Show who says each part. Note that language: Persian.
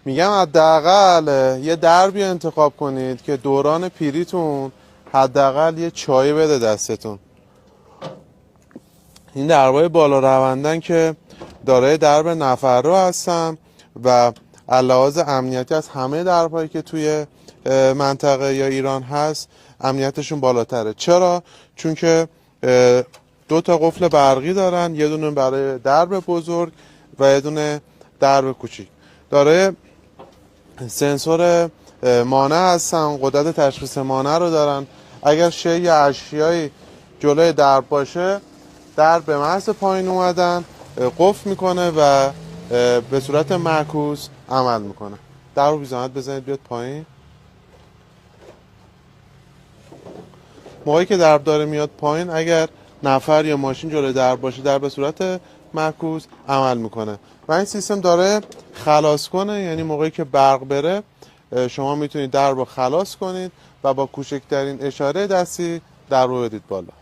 Speaker 1: میگم حداقل یه دربی انتخاب کنید که دوران پیریتون حداقل یه چای بده دستتون. این دربای بالا روندن که دارای درب نفر رو هستن و علاوه امنیتی از همه دربایی که توی منطقه یا ایران هست امنیتشون بالاتره. چرا؟ چون که 2 تا قفل برقی دارن، یه دونه برای درب بزرگ و یه دونه درب کوچیک. دارای سنسور مانع هستن، قدرت تشخیص مانع رو دارن. اگر شی یا اشیایی جلوی درب باشه، درب به محض پایین اومدن قفل میکنه و به صورت معکوس عمل میکنه. در رو بی زحمت بزنید بیاد پایین. موقعی که درب داره میاد پایین، اگر نفر یا ماشین جلوی درب باشه، درب به صورت معکوس عمل میکنه و این سیستم داره خلاص کنه. یعنی موقعی که برق بره شما میتونید درب رو خلاص کنید و با کوچکترین اشاره دستی در رو بدید بالا.